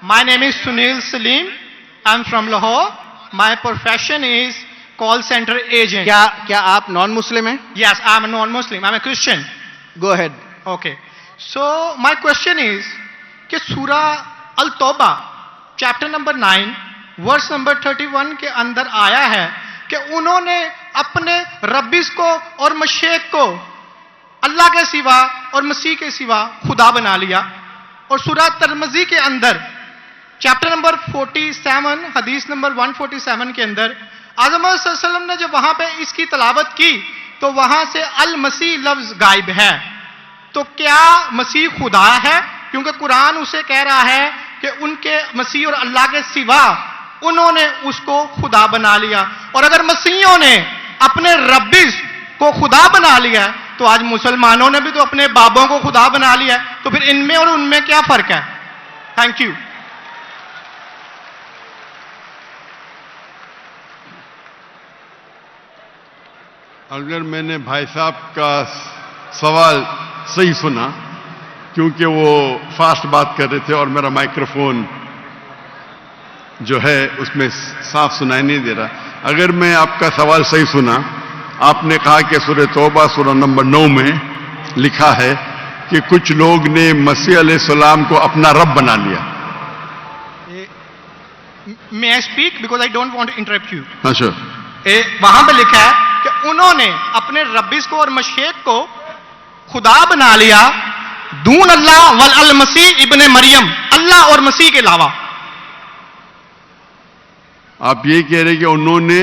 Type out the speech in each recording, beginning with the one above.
My name is Sunil Salim. I'm from Lahore. My profession is call center agent. کیا آپ نان مسلم ہیں؟ Yes, I'm a non-Muslim. I'm a Christian. Go ahead. Okay. So my question is کہ سورہ التوبہ chapter number 9 verse number 31 کے اندر آیا ہے کہ انہوں نے اپنے ربیس کو اور مشیخ کو اللہ کے سوا اور مسیح کے سوا خدا بنا لیا. اور سورہ ترمذی کے اندر چیپٹر نمبر 47 حدیث نمبر 147 کے اندر اعظم صلی اللہ علیہ وسلم نے جب وہاں پہ اس کی تلاوت کی تو وہاں سے المسیح لفظ غائب ہے. تو کیا مسیح خدا ہے؟ کیونکہ قرآن اسے کہہ رہا ہے کہ ان کے مسیح اور اللہ کے سوا انہوں نے اس کو خدا بنا لیا. اور اگر مسیحوں نے اپنے ربیس کو خدا بنا لیا ہے تو آج مسلمانوں نے بھی تو اپنے بابوں کو خدا بنا لیا ہے. تو پھر ان میں اور ان میں کیا فرق ہے؟ Thank you. اگر میں نے بھائی صاحب کا سوال صحیح سنا کیونکہ وہ فاسٹ بات کر رہے تھے اور میرا مائکروفون جو ہے اس میں صاف سنائی نہیں دے رہا. اگر میں آپ کا سوال صحیح سنا آپ نے کہا کہ سورہ توبہ سورہ نمبر 9 میں لکھا ہے کہ کچھ لوگ نے مسیح علیہ السلام کو اپنا رب بنا لیا. May I speak because I don't want to interrupt you. اچھا وہاں پہ لکھا ہے کہ انہوں نے اپنے ربیس کو اور مشیخ کو خدا بنا لیا دون اللہ والمسیح ابن مریم، اللہ اور مسیح کے علاوہ. آپ یہ کہہ رہے کہ انہوں نے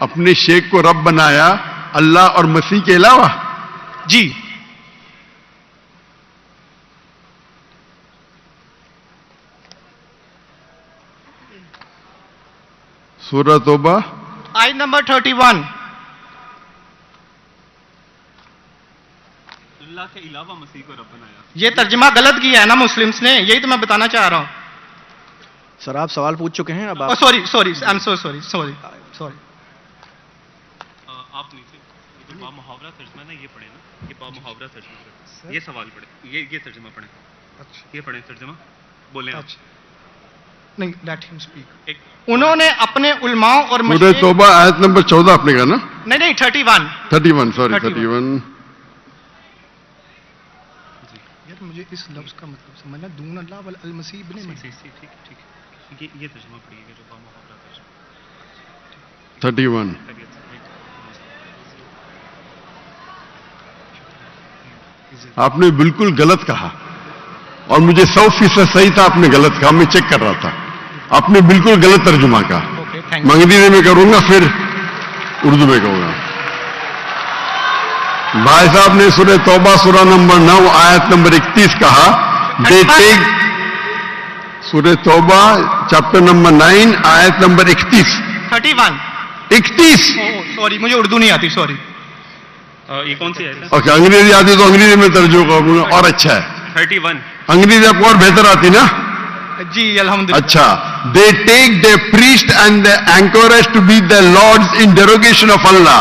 اپنے شیخ کو رب بنایا اللہ اور مسیح کے علاوہ؟ جی. سورہ توبہ آیت نمبر 31. اللہ کے علاوہ مسیح کو رب بنایا. یہ ترجمہ غلط کیا ہے نا مسلمس نے، یہی تو میں بتانا چاہ رہا ہوں. سر آپ سوال پوچھ چکے ہیں اب آپ. Sorry I am so sorry. آپ نیچے جو با محاورہ ترجمہ نا یہ پڑھیں نا، یہ با محاورہ ترجمہ، یہ سوال پڑھیں، یہ ترجمہ پڑھیں. یہ پڑھیں ترجمہ، بولیں آپ. نہیں لیٹ ہم اسپیک. انہوں نے اپنے علماء اور سورہ توبہ آیت نمبر 14 آپ نے کہا نا؟ نہیں 31 سوری 31. یار مجھے اس لفظ کا مطلب سمجھنا، دون اللہ والمسیح ابن مریم. ٹھیک ہے، یہ ترجمہ پڑھیے گا جو با محاورہ ترجمہ. 31. آپ نے بالکل غلط کہا اور مجھے 100% صحیح تھا. آپ نے غلط کہا، میں چیک کر رہا تھا. آپ نے بالکل غلط ترجمہ کہا. میں انگریزی میں کروں گا پھر اردو میں کہوں گا. بھائی صاحب نے سورہ توبہ سورہ نمبر 9 آیت نمبر 31 کہا. دے ٹیک سورہ توبہ چیپٹر نمبر 9 آیت نمبر 31. سوری مجھے اردو نہیں آتی، سوری. یہ کون سی ہے؟ اوکے انگریزی آتی تو انگریزی میں ترجمہ کروں گا اور اچھا ہے. 31. انگریزی آپ کو اور بہتر آتی نا؟ جی الحمدللہ. اچھا. They take the priest and the anchorites to be the lords in derogation of Allah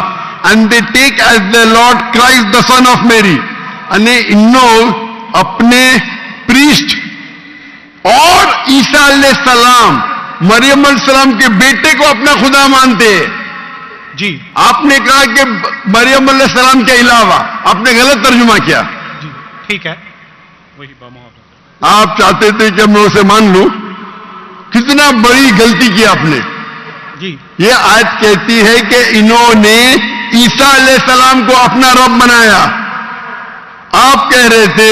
and they take as the lord Christ the son of Mary. انہوں اپنے پریسٹ اور عیسیٰ علیہ السلام مریم علیہ السلام کے بیٹے کو اپنا خدا مانتے. جی آپ نے کہا کہ مریم علیہ السلام کے علاوہ، آپ نے غلط ترجمہ کیا. جی ٹھیک ہے. وہی با محاورہ. آپ چاہتے تھے کہ میں اسے مان لوں. کتنا بڑی غلطی کی آپ نے. جی یہ آیت کہتی ہے کہ انہوں نے عیسیٰ علیہ السلام کو اپنا رب بنایا. آپ کہہ رہے تھے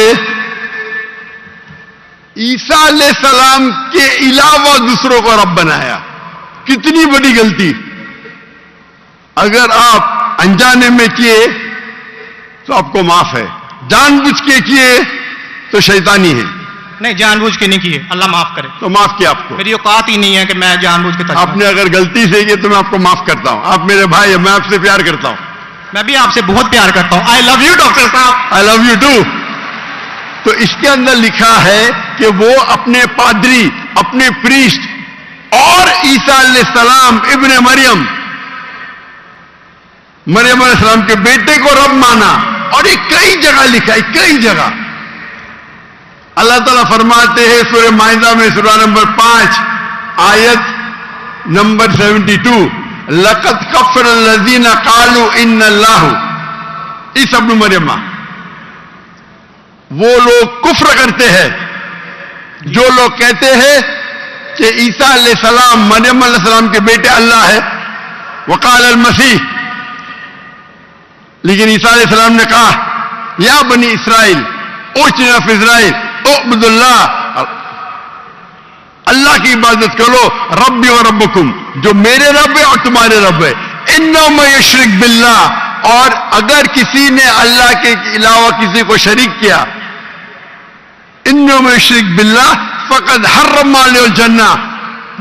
عیسیٰ علیہ السلام کے علاوہ دوسروں کو رب بنایا. کتنی بڑی غلطی. اگر آپ انجانے میں کیے تو آپ کو معاف ہے، جان بوجھ کے کیے تو شیطانی ہے. نہیں جان بوجھ کے نہیں کیے، اللہ معاف کرے. تو معاف کیا آپ کو. میری اوقات ہی نہیں ہے کہ میں جان بوجھ کے آپ نے اگر غلطی سے کی تو میں آپ کو معاف کرتا ہوں. آپ میرے بھائی ہیں، میں آپ سے پیار کرتا ہوں. میں بھی آپ سے بہت پیار کرتا ہوں. آئی لو یو ڈاکٹر صاحب. آئی لو یو ٹو. تو اس کے اندر لکھا ہے کہ وہ اپنے پادری، اپنے پریسٹ اور عیسیٰ علیہ السلام ابن مریم علیہ السلام کے بیٹے کو رب مانا. اور یہ کئی جگہ لکھا ہے، کئی جگہ. अल्लाह ताला फरमाते हैं सूरह माइदा में सूरह नंबर 5 आयत नंबर 72, लक़द कफ़र लज़ीना क़ालू इन्नल्लाहु, ईसा इब्न मरियम, वो लोग कुफ्र करते हैं जो लोग कहते हैं कि ईसा अलैहिस्सलाम मरियम अलैहिस्सलाम के बेटे अल्लाह है। वक़ाल अल मसीह, लेकिन ईसा अलैहिस्सलाम ने कहा, या बनी इसराइल, ओ चिल्ड्रन ऑफ इज़राइल, उअब्दुल्लाह, अल्लाह की इबादत करो, रब्बी व रब्बकुम, जो मेरे रब है और तुम्हारे रब है। इन्नहु मन युश्रिक बिल्लाह, और अगर किसी ने अल्लाह के अलावा किसी को शरीक किया, इन्नहु मन युश्रिक बिल्लाह फ़क़द हर्रम अलैहिल जन्नह,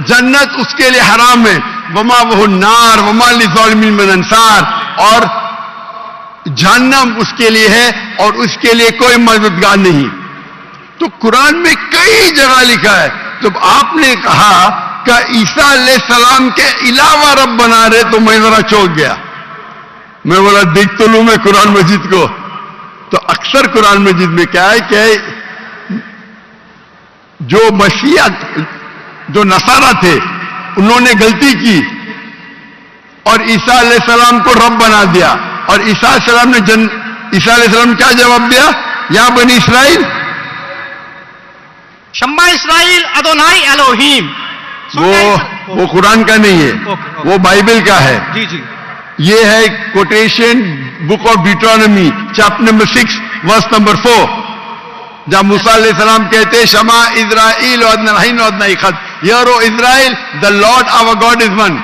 जन्नत उसके लिए हराम है, वमा वहु नार वमा लिज़ालिमीन मिन अंसार, और जहन्नम उसके लिए है और उसके लिए कोई मददगार नहीं। तो कुरान में कई जगह लिखा है। तो आपने कहा कि ईसा अलैहिस्सलाम के अलावा रब बना रहे, तो मैं जरा चौंक गया। मैं बोला देख तो लूं मैं कुरान मजीद को। तो अक्सर कुरान मजीद में क्या है कि जो मसीहा, जो नसारा थे, उन्होंने गलती की और ईसा अलैहिस्सलाम को रब बना दिया, और ईसा अलैहिस्सलाम क्या जवाब दिया, या बनी इसराइल, शम्मा इसराइल अदोनाई एलोहीम। वो कुरान का नहीं है, वो बाइबल का है। जी जी, ये है quotation book of Deuteronomy chapter number 6 verse number 4, जहां मूसा अलैहिस्सलाम कहते हैं, शमा इज़राइल वअदनाहीन वअदनाईखद, hear O Israel the lord our God is one.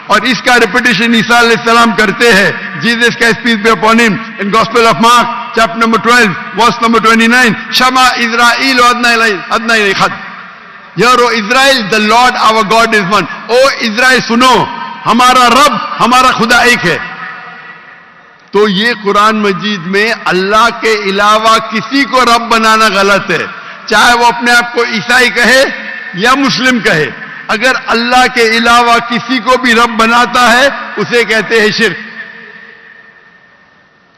और इसका रिपीटेशन ईसा अलैहिस्सलाम करते हैं, जीसस का peace be upon him, in gospel of Mark chapter number 12 verse number 29, शमा इज़राइल वअदनाईखद, hear O Israel the lord our God is one. ओ इज़राइल सुनो, हमारा रब, हमारा खुदा एक है। तो ये कुरान मजीद में अल्लाह के अलावा किसी को रब बनाना गलत है, चाहे वो अपने आप को ईसाई कहे या मुस्लिम कहे। अगर अल्लाह के अलावा किसी को भी रब बनाता है, उसे कहते हैं शिर्क।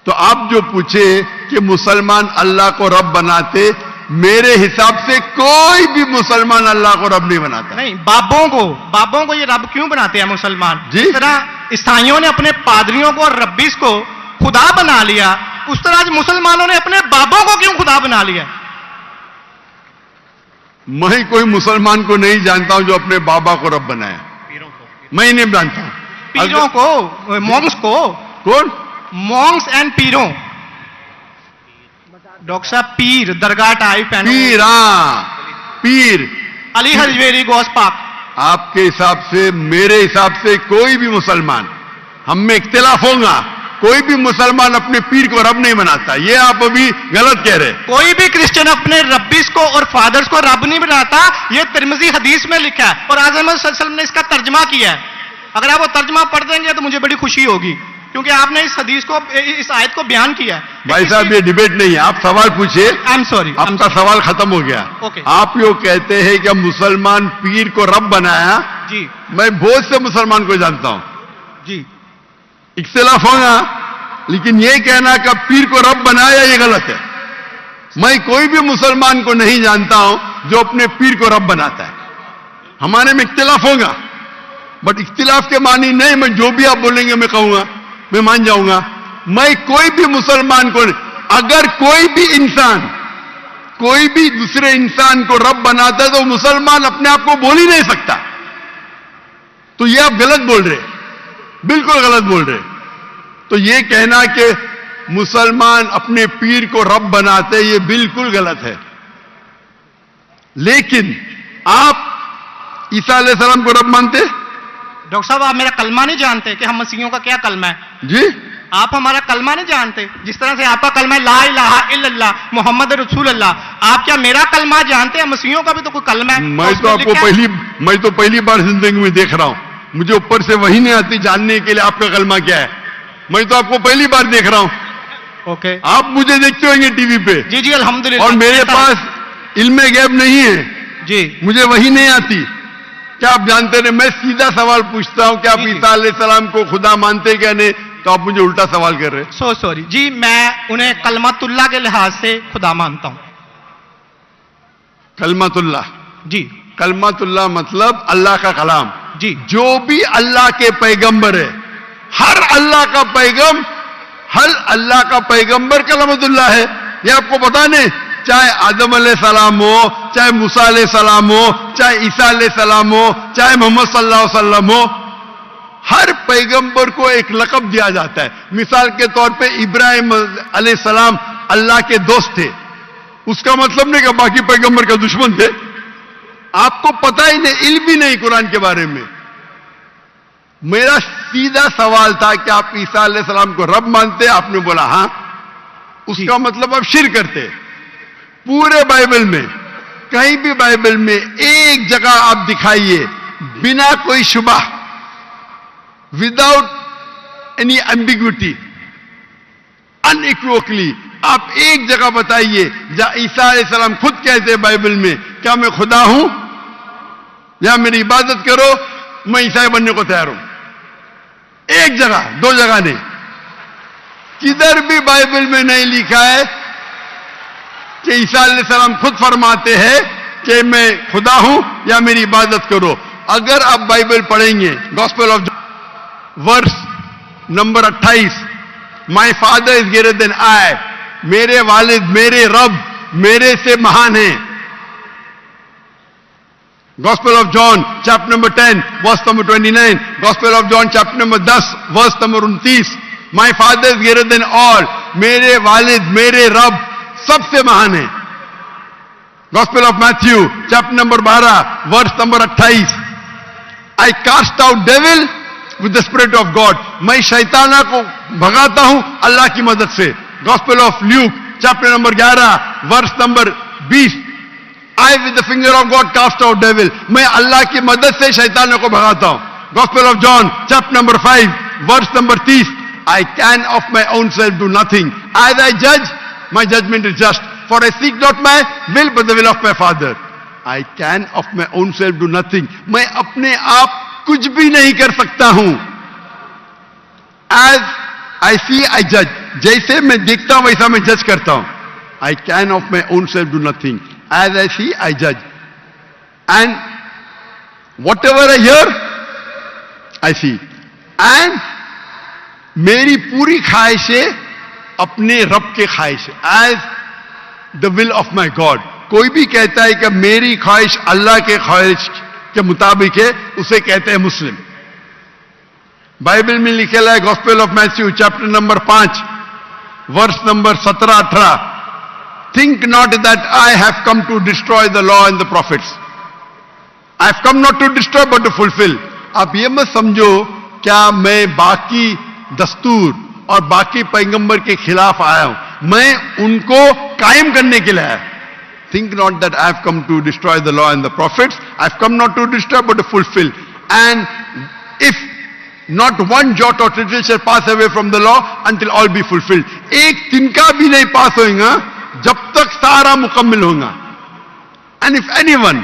तो आप जो पूछे कि मुसलमान अल्लाह को रब बनाते, मेरे हिसाब से कोई भी मुसलमान अल्लाह को रब नहीं बनाता। नहीं, बाबों को ये रब क्यों बनाते हैं मुसलमान? जी? जिस तरह ईसाइयों ने अपने पादरियों को और रब्बीस को खुदा बना लिया, उस तरह आज मुसलमानों ने अपने बाबों को क्यों खुदा बना लिया? मैं कोई मुसलमान को नहीं जानता हूं जो अपने बाबा को रब बनाया, मैं नहीं जानता। पीरों को, मॉन्क्स को। कौन? Monks and पीरों। डॉक्टर साहब, पीर दरगाह टाइप है, पीर, हाँ पीर, अली हजवेरी गौस पाक। आपके हिसाब से, मेरे हिसाब से कोई भी मुसलमान, हम में इख्तिलाफ होगा, कोई भी मुसलमान अपने पीर को रब नहीं बनाता। ये आप अभी गलत कह रहे। कोई भी क्रिश्चियन अपने रब्बीस को और फादर्स को रब नहीं बनाता, ये तिरमिजी हदीस में लिखा है और आज़म सल्लल्लाहु अलैहि वसल्लम ने इसका तर्जमा किया है। अगर आप वो तर्जमा पढ़ देंगे तो मुझे बड़ी खुशी होगी, क्योंकि आपने इस हदीस को, इस आयत को बयान किया है। भाई साहब, ये डिबेट नहीं है, आप सवाल पूछिए। आई एम सॉरी, आपका सवाल खत्म हो गया। ओके। आप यो कहते हैं कि मुसलमान पीर को रब बनाया। जी मैं बहुत से मुसलमान को जानता हूं, जी, इख्तिलाफ होगा, लेकिन ये कहना कि पीर को रब बनाया, ये गलत है। मैं कोई भी मुसलमान को नहीं जानता हूं जो अपने पीर को रब बनाता है। हमारे में इख्तिलाफ होगा, बट इख्तिलाफ के मानी नहीं, मैं जो भी आप बोलेंगे मैं कहूंगा, मैं मान जाऊंगा। मैं कोई भी मुसलमान को, अगर कोई भी इंसान कोई भी दूसरे इंसान को रब बनाता है तो मुसलमान अपने आप को बोल ही नहीं सकता। तो ये आप गलत बोल रहे, बिल्कुल गलत बोल रहे। तो ये कहना कि मुसलमान अपने पीर को रब बनाते, ये बिल्कुल गलत है। लेकिन आप ईसा अलैहिस्सलाम को रब मानते? डॉक्टर साहब, आप मेरा कलमा नहीं जानते कि हम मसीहियों का क्या कलमा है? जी, आप हमारा कलमा नहीं जानते। जिस तरह से आपका कलमा है ला इलाहा इल्लल्लाह मोहम्मद रसूलुल्लाह, आप क्या मेरा कलमा जानते हैं? मसीहियों का भी तो कोई कलमा है। मैं तो पहली बार जिंदगी में देख रहा हूं, मुझे ऊपर से वही नहीं आती जानने के लिए आपका कलमा क्या है। मैं तो आपको पहली बार देख रहा हूं। ओके, आप मुझे देखते होंगे टीवी पे। जी जी, अल्हम्दुलिल्लाह। और मेरे पास इल्मे गैब नहीं है जी, मुझे वही नहीं आती। क्या आप जानते नहीं? मैं सीधा सवाल पूछता हूं कि आप ईसा अलैहिस्सलाम को खुदा मानते क्या नहीं, तो आप मुझे उल्टा सवाल कर रहे हैं। सो सॉरी जी, मैं उन्हें कलमतुल्लाह के लिहाज से खुदा मानता हूं। कलमतुल्लाह, जी कलमतुल्लाह मतलब अल्लाह का कलाम। जी जो भी अल्लाह के पैगंबर है, हर अल्लाह का पैगंबर कलमतुल्लाह है। ये आपको पता नहीं, चाहे आदम अलैहिस्सलाम हो, चाहे मूसा अलैहिस्सलाम हो, चाहे ईसा अलैहिस्सलाम हो, चाहे मोहम्मद सल्लल्लाहु अलैहि वसल्लम हो, हर पैगंबर को एक लक़ब दिया जाता है। मिसाल के तौर पे इब्राहिम अलैहिस्सलाम अल्लाह के दोस्त थे, उसका मतलब नहीं कि बाकी पैगंबर का दुश्मन थे। आपको पता ही नहीं, इल्म भी नहीं कुरान के बारे में। मेरा सीधा सवाल था कि आप ईसा अलैहिस्सलाम को रब मानते? आपने बोला हां। उसका मतलब आप शिर्क करते। पूरे बाइबल में, कहीं भी बाइबल में एक जगह आप दिखाइए बिना कोई शुबा, विदाउट एनी एम्बिग्विटी, अनइक्वोकली, आप एक जगह बताइए जहां ईसा अलैहिस्सलाम खुद कहते हैं बाइबल में, क्या मैं खुदा हूं या मेरी इबादत करो, मैं ईसाई बनने को तैयार हूं। एक जगह, दो जगह नहीं, किधर भी बाइबल में नहीं लिखा है कि ईसा अलैहिस्सलाम खुद फरमाते हैं कि मैं खुदा हूं या मेरी इबादत करो। अगर आप बाइबल पढ़ेंगे, Gospel of verse number 28, my father is greater than I, मेरे वालिद, मेरे रब मेरे से महान हैं। Gospel of John chapter number 10 verse number 29, Gospel of John chapter number 10 verse number 29, my father is greater than all, मेरे वालिद, मेरे रब सबसे महान है। Gospel of Matthew chapter number 12 verse number 28, I cast out devil with the spirit of God, मैं शैताना को भगाता हूं अल्लाह की मदद से। Gospel of Luke chapter number 11 verse number 20, I with the finger of God cast out devil, मैं अल्लाह की मदद से शैतानों को भगाता हूं। Gospel of John chapter number 5 verse number 30, I can of my own self do nothing, as I जज my judgment is just, for I seek not my will but the will of my father. I can of my own self do nothing, मैं अपने आप कुछ भी नहीं कर सकता हूं। As I see I judge, जैसे मैं देखता हूं वैसा मैं जज करता हूं। I can of my own self do nothing, as I see I judge, and whatever I hear I see, and मेरी पूरी ख्वाहिशें अपने रब के ख्वाहिश, as the will of my God. कोई भी कहता है कि मेरी ख्वाहिश अल्लाह के ख्वाहिश के मुताबिक है, उसे कहते हैं मुस्लिम। बाइबल में लिखेला है gospel of Matthew chapter number 5 verse number 17-18, think not that I have come to destroy the law and the prophets, I have come not to destroy but to fulfil. आप ये मत समझो क्या मैं बाकी दस्तूर और बाकी पैगंबर के खिलाफ आया हूं, मैं उनको कायम करने के लिए आया। Think not that I have come to destroy the law and the prophets, I have come not to destroy but to fulfil, and if not one jot or tittle shall pass away from the law until all be fulfilled. एक तिनका भी नहीं पास होगा जब तक सारा मुकम्मल होगा। And if anyone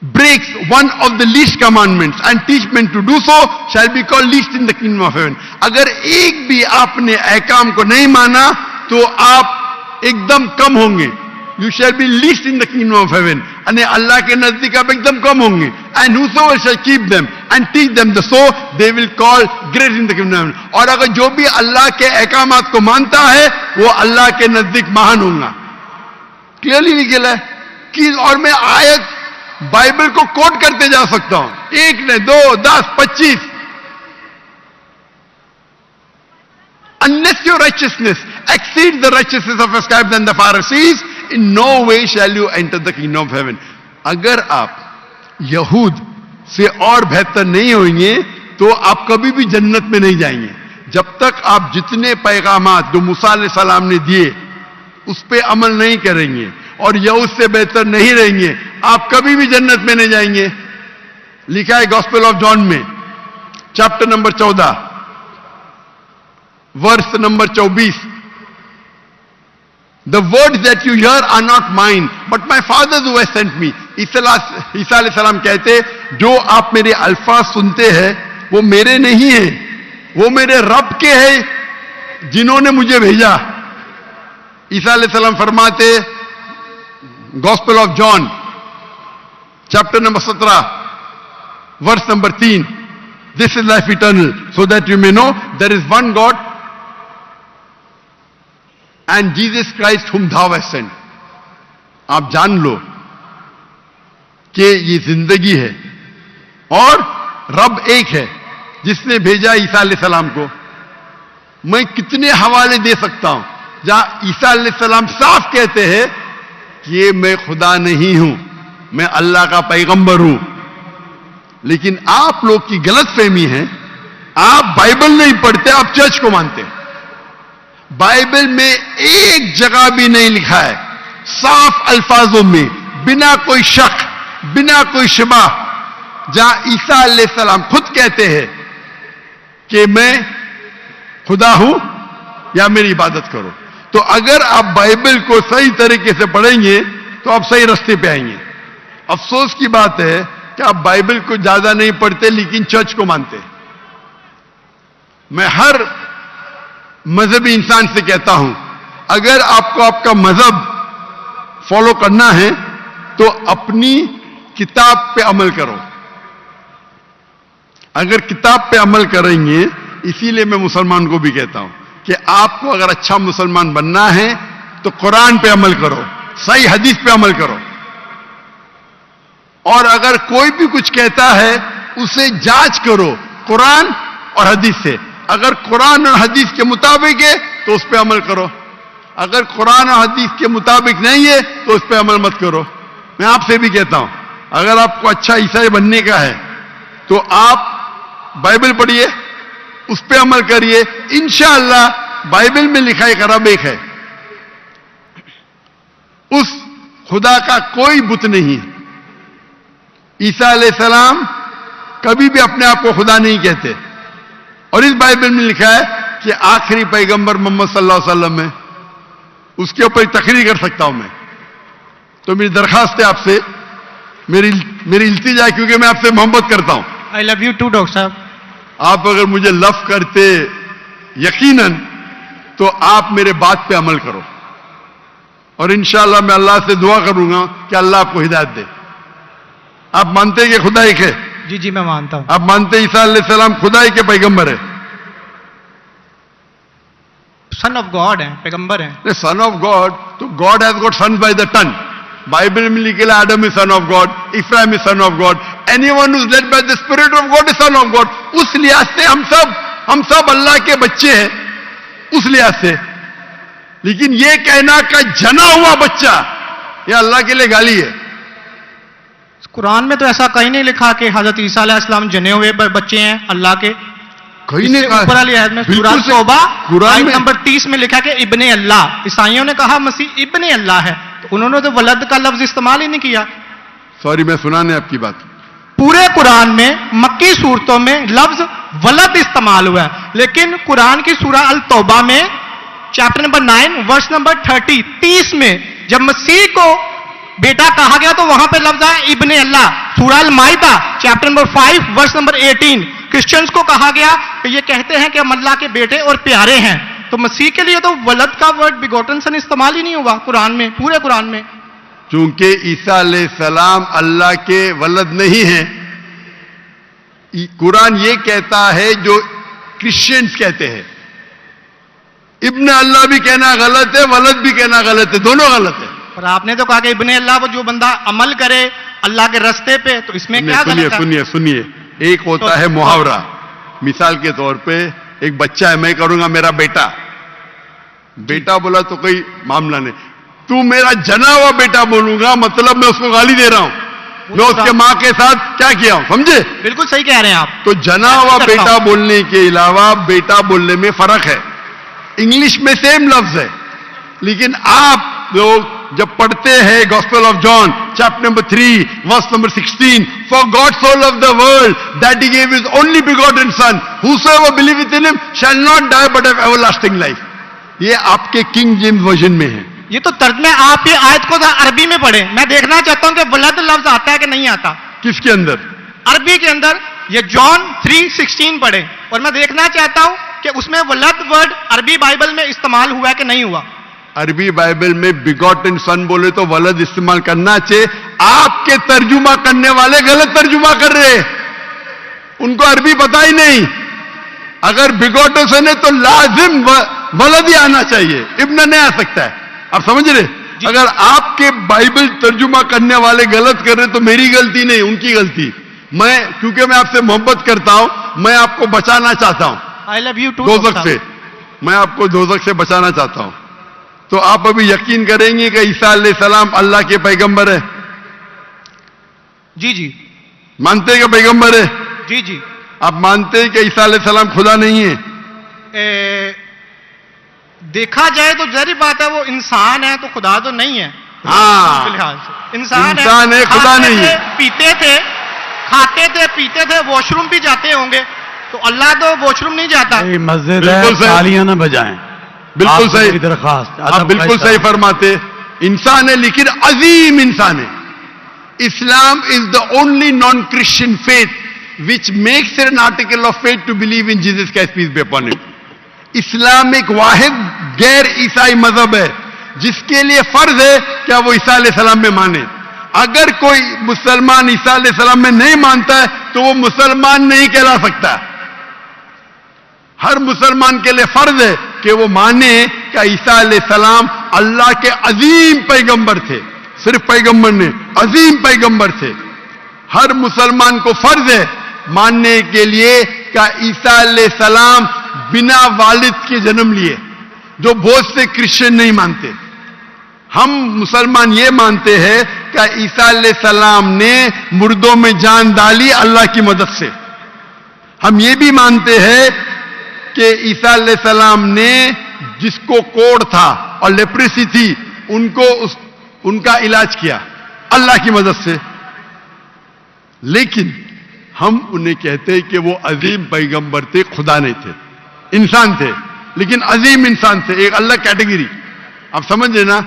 breaks one of the least commandments and teach men to do so shall be called least in the kingdom of heaven। अगर एक भी आपने अहकाम को नहीं माना तो आप एकदम कम होंगे। You shall be least in the kingdom of heaven, यानी अल्लाह के नजदीक आप एकदम कम होंगे। And whosoever shall keep them and teach them so they will call great in the kingdom of heaven। और अगर जो भी अल्लाह के अहकामात को मानता है वो अल्लाह के नजदीक महान होगा। क्लियरली लिखा है कि, और मैं आयत बाइबल को कोट करते जा सकता हूं, एक ने 2, 10, 25, unless your righteousness exceeds the righteousness of the scribes and the Pharisees, in no way shall you enter the kingdom of heaven। अगर आप यहूद से और बेहतर नहीं होंगे तो आप कभी भी जन्नत में नहीं जाएंगे। जब तक आप जितने पैगामात जो मूसा अलैहिस्सलाम ने दिए उस पर अमल नहीं करेंगे और यहूद से बेहतर नहीं रहेंगे, आप कभी भी जन्नत में नहीं जाएंगे। लिखा है गॉस्पेल ऑफ जॉन में chapter number 14 verse number 24, the words that you hear are not mine but my father who has sent me. ईसा अलैहिस्सलाम कहते जो आप मेरे अल्फाज सुनते हैं वो मेरे नहीं है, वो मेरे रब के हैं जिन्होंने मुझे भेजा। ईसा अलैहिस्सलाम फरमाते Gospel of John, chapter number 17, verse number 3. This is life eternal, so that you may know there is one God and Jesus Christ whom thou hast sent. آپ جان لو کہ یہ زندگی ہے اور رب ایک ہے جس نے بھیجا عیسیٰ علیہ السلام کو. میں کتنے حوالے دے سکتا ہوں جہاں عیسیٰ علیہ السلام صاف کہتے ہیں کہ میں خدا نہیں ہوں, میں اللہ کا پیغمبر ہوں. لیکن آپ لوگ کی غلط فہمی ہے, آپ بائبل نہیں پڑھتے, آپ چرچ کو مانتے. بائبل میں ایک جگہ بھی نہیں لکھا ہے صاف الفاظوں میں, بنا کوئی شک, بنا کوئی شبہ, جہاں عیسیٰ علیہ السلام خود کہتے ہیں کہ میں خدا ہوں یا میری عبادت کرو. تو اگر آپ بائبل کو صحیح طریقے سے پڑھیں گے تو آپ صحیح راستے پہ آئیں گے. افسوس کی بات ہے کہ آپ بائبل کو زیادہ نہیں پڑھتے لیکن چرچ کو مانتے. میں ہر مذہبی انسان سے کہتا ہوں, اگر آپ کو آپ کا مذہب فالو کرنا ہے تو اپنی کتاب پہ عمل کرو. اگر کتاب پہ عمل کریں گے, اسی لیے میں مسلمان کو بھی کہتا ہوں کہ آپ کو اگر اچھا مسلمان بننا ہے تو قرآن پہ عمل کرو, صحیح حدیث پہ عمل کرو. اور اگر کوئی بھی کچھ کہتا ہے اسے جانچ کرو قرآن اور حدیث سے. اگر قرآن اور حدیث کے مطابق ہے تو اس پہ عمل کرو, اگر قرآن اور حدیث کے مطابق نہیں ہے تو اس پہ عمل مت کرو. میں آپ سے بھی کہتا ہوں, اگر آپ کو اچھا عیسائی بننے کا ہے تو آپ بائبل پڑھیے, اس پہ عمل کریے. انشاءاللہ بائبل میں لکھا ایک رب ایک ہے, اس خدا کا کوئی بت نہیں ہے. عیسیٰ علیہ السلام کبھی بھی اپنے آپ کو خدا نہیں کہتے, اور اس بائبل میں لکھا ہے کہ آخری پیغمبر محمد صلی اللہ علیہ وسلم ہے. اس کے اوپر تقریر کر سکتا ہوں میں. تو میری درخواست ہے آپ سے, میری التجا ہے, کیونکہ میں آپ سے محبت کرتا ہوں. I love you too, doctor صاحب. آپ اگر مجھے لو کرتے یقیناً تو آپ میرے بات پہ عمل کرو, اور انشاءاللہ میں اللہ سے دعا کروں گا کہ اللہ آپ کو ہدایت دے. آپ مانتے ہیں کہ خدا ایک ہے؟ جی جی میں مانتا ہوں. آپ مانتے ہیں عیسیٰ علیہ السلام خدا ہی کے پیغمبر ہے؟ سن آف گاڈ ہیں, پیغمبر ہیں. سن آف گاڈ, تو God has got sons by the ton. Bible میں لکھا ہے Adam is son of God, Ephraim is son of God, any one is led by the spirit of God is son of God. اس لحاظ سے ہم سب اللہ کے بچے ہیں, اس لحاظ سے. لیکن یہ کہنا کہ جنا ہوا بچہ, یہ اللہ کے لیے گالی ہے. قرآن میں تو ایسا کہیں نہیں لکھا کہ حضرت عیسیٰ علیہ السلام جنے ہوئے بچے ہیں اللہ کے. کہیں نہیں کہا. اوپر والی آیت میں سورہ توبہ آیت نمبر 30 میں لکھا کہ ابن اللہ. عیسائیوں نے کہا مسیح ابن اللہ ہے, تو انہوں نے تو ولد کا لفظ استعمال ہی نہیں کیا. سوری, میں سنانے آپ کی بات. پورے قرآن میں مکی صورتوں میں لفظ ولد استعمال ہوا ہے, لیکن قرآن کی سورہ التوبہ میں چیپٹر نمبر 9 ورس نمبر 30 میں جب مسیح کو بیٹا کہا گیا تو وہاں پہ لفظ ہے ابن اللہ. سورہ المائدہ chapter number 5 verse number 18 Christians کو کہا گیا کہ یہ کہتے ہیں کہ ہم اللہ کے بیٹے اور پیارے ہیں. تو مسیح کے لیے تو ولد کا ورڈ بیگوٹن سن استعمال ہی نہیں ہوا قرآن میں, پورے قرآن میں. چونکہ عیسیٰ علیہ السلام اللہ کے ولد نہیں ہیں. قرآن یہ کہتا ہے جو کرسچنز کہتے ہیں. ابن اللہ بھی کہنا غلط ہے, ولد بھی کہنا غلط ہے, دونوں غلط ہے. اور آپ نے تو کہا کہ ابن اللہ وہ جو بندہ عمل کرے اللہ کے رستے پہ, تو اس میں کیا غلط ہے؟ سنیے, ایک ہوتا ہے محاورہ. مثال کے طور پہ ایک بچہ ہے, میں کروں گا میرا بیٹا. بیٹا بولا تو کوئی معاملہ نہیں. تو میرا جنا ہوا بیٹا بولوں گا مطلب میں اس کو گالی دے رہا ہوں, میں اس کے ماں کے ساتھ کیا کیا ہوں, سمجھے؟ بالکل صحیح کہہ رہے ہیں آپ. تو جنا ہوا بیٹا بولنے کے علاوہ بیٹا بولنے میں فرق ہے. انگلش میں سیم لفظ ہے, لیکن آپ لوگ جب پڑھتے ہیں gospel of John chapter number 3 verse number 16, for God so loved the world that he gave his only begotten son whosoever believeth in him shall not die but have everlasting life. یہ آپ کے king James version میں ہے. یہ تو ترجمے آپ یہ آیت کو عربی میں پڑھیں. میں دیکھنا چاہتا ہوں کہ ولد لفظ آتا ہے کہ نہیں آتا. کس کے اندر؟ عربی کے اندر. یہ جان 3:16 پڑھیں, اور میں دیکھنا چاہتا ہوں کہ اس میں ولد ورڈ عربی بائبل میں استعمال ہوا ہے کہ نہیں ہوا. अरबी बाइबल में बिगॉटन सन बोले तो वलद इस्तेमाल करना चाहिए। आपके तर्जुमा करने वाले गलत तर्जुमा कर रहे हैं, उनको अरबी पता ही नहीं। अगर बिगॉटन सन है तो लाजिम वलद ही आना चाहिए, इब्न नहीं आ सकता है। आप समझ रहे? अगर आपके बाइबल तर्जुमा करने वाले गलत कर रहे तो मेरी गलती नहीं, उनकी गलती। मैं क्योंकि मैं आपसे मोहब्बत करता हूं, मैं आपको बचाना चाहता हूं आई लव यू टू। दोजख से, मैं आपको दोजख से बचाना चाहता हूं। तो आप अभी यकीन करेंगे कि ईसा अलैहिस्सलाम अल्लाह के पैगंबर है? जी जी मानते हैं कि पैगंबर है? जी जी। आप मानते हैं कि ईसा अलैहिस्सलाम खुदा नहीं है? देखा जाए तो जहरी बात है, वो इंसान है तो खुदा तो नहीं है। हाँ, फिलहाल से इंसान है, खुदा नहीं है। पीते थे, खाते थे, पीते थे, वॉशरूम भी जाते होंगे, तो अल्लाह तो वॉशरूम नहीं जाता। मस्जिद है, तालियां ना बजाएं। बिल्कुल सही, मेरी दरख्वास्त। आप बिल्कुल सही फरमाते। इंसान है लेकिन अजीम इंसान है। Islam is the only non Christian faith which makes an article of faith to believe in Jesus Christ peace be upon him. इस्लाम एक वाहिद गैर ईसाई मजहब है जिसके लिए फर्ज है क्या वो ईसा अलैहिस्सलाम में माने। अगर कोई मुसलमान ईसा अलैहिस्सलाम में नहीं मानता है तो वो मुसलमान नहीं कहला सकता। हर मुसलमान के लिए फर्ज है कि वो माने कि ईसा अलैहिस्सलाम अल्लाह के अजीम पैगंबर थे। सिर्फ पैगंबर ने, अजीम पैगंबर थे। हर मुसलमान को फर्ज है मानने के लिए कि ईसा अलैहिस्सलाम बिना वालिद के जन्म लिए, जो बहुत से क्रिश्चियन नहीं मानते। हम मुसलमान ये मानते हैं कि ईसा अलैहिस्सलाम ने मुर्दों में जान डाली अल्लाह की मदद से। हम ये भी मानते हैं कि ईसा अलैहिस्सलाम ने जिसको कोढ़ था और लेप्रेसी थी उनको उनका इलाज किया अल्लाह की मदद से। लेकिन हम उन्हें कहते हैं कि वो अजीम पैगंबर थे, खुदा नहीं थे, इंसान थे, लेकिन अजीम इंसान थे, एक अलग कैटेगरी। आप समझ रहे ना?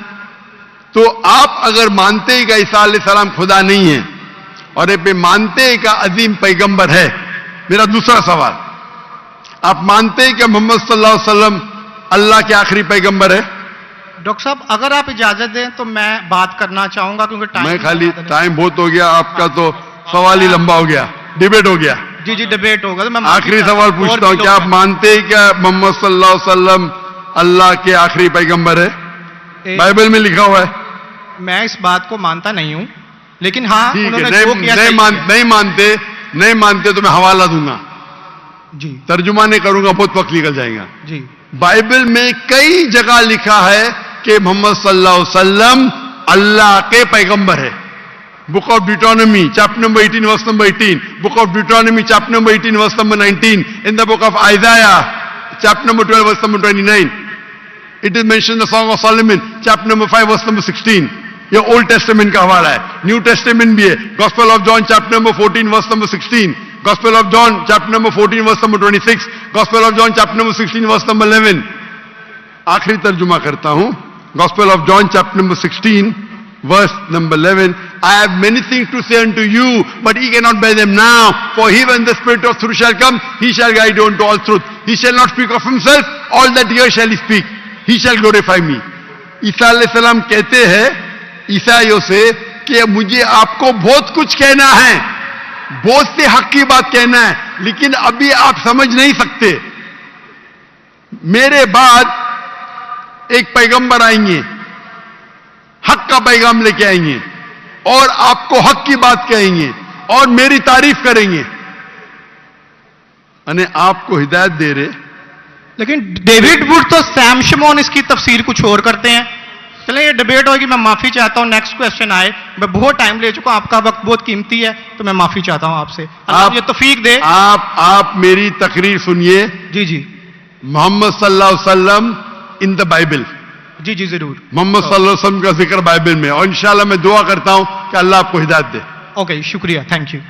तो आप अगर मानते हैं कि ईसा अलैहिस्सलाम खुदा नहीं है और ये मानते हैं कि अजीम पैगंबर है, मेरा दूसरा सवाल, आप मानते हैं कि मोहम्मद सल्लल्लाहु अलैहि वसल्लम अल्लाह के आखिरी पैगंबर है? डॉक्टर साहब अगर आप इजाजत दें तो मैं बात करना चाहूंगा क्योंकि मैं खाली टाइम बहुत हो गया, आपका तो सवाल ही लंबा हो गया, डिबेट हो गया। जी जी डिबेट होगा। तो मैं आखिरी सवाल पूछता हूं, क्या आप मानते हैं क्या मोहम्मद सल्लल्लाहु अलैहि वसल्लम अल्लाह के आखिरी पैगंबर है? बाइबल में लिखा हुआ है। मैं इस बात को मानता नहीं हूं, लेकिन हाँ ठीक है, उन्होंने जो किया सही किया। नहीं मानते तो मैं हवाला दूंगा, जी तर्जुमा नहीं करूंगा, बहुत वक्त निकल जाएगा। जी बाइबल में कई जगह लिखा है कि मोहम्मद सल्लल्लाहु अलैहि वसल्लम अल्लाह के पैगंबर है। Book of Deuteronomy chapter number 18 verse number 18, book of Deuteronomy chapter number 18 verse number 19, in the book of Isaiah chapter number 12 verse number 29, it is mention the song of Solomon chapter number 5 verse number 16। ये old testament का हवाला है, new Testament भी है। Gospel of John chapter number 14 verse number 16, Gospel of John chapter number 14 verse number 26, Gospel of John chapter number 16 verse number 11। आखिरी तर्जुमा करता हूं, Gospel of John chapter number 16 verse number 11, I have many things to say unto you, but ye cannot bear them now. For he, when the Spirit of truth shall come, he shall guide you unto all truth. He shall not speak of himself, all that here shall he speak. He shall glorify me. ईसा अलैहिस्सलाम कहते हैं ईसाइयों से कि मुझे आपको बहुत कुछ कहना है, बहुत से हक की बात कहना है, लेकिन अभी आप समझ नहीं सकते। मेरे बाद एक पैगंबर आएंगे, हक का पैगाम लेके आएंगे और आपको हक की बात कहेंगे और मेरी तारीफ करेंगे, अने आपको हिदायत दे रहे। लेकिन डेविड वुड तो सैम शमोन इसकी तफसीर कुछ और करते हैं। चलिए ये डिबेट होगी, मैं माफी चाहता हूं। नेक्स्ट क्वेश्चन आए, मैं बहुत टाइम ले चुका हूं, आपका वक्त बहुत कीमती है, तो मैं माफी चाहता हूं आपसे। आप ये तौफीक दे। आप मेरी तकरीर सुनिए। जी जी मोहम्मद सल्लल्लाहु अलैहि वसल्लम इन द बाइबल, जी जी जरूर। मोहम्मद सल्लल्लाहु अलैहि वसल्लम का जिक्र बाइबल में, और इंशाल्लाह मैं दुआ करता हूं कि अल्लाह आपको हिदायत दे। ओके शुक्रिया, थैंक यू।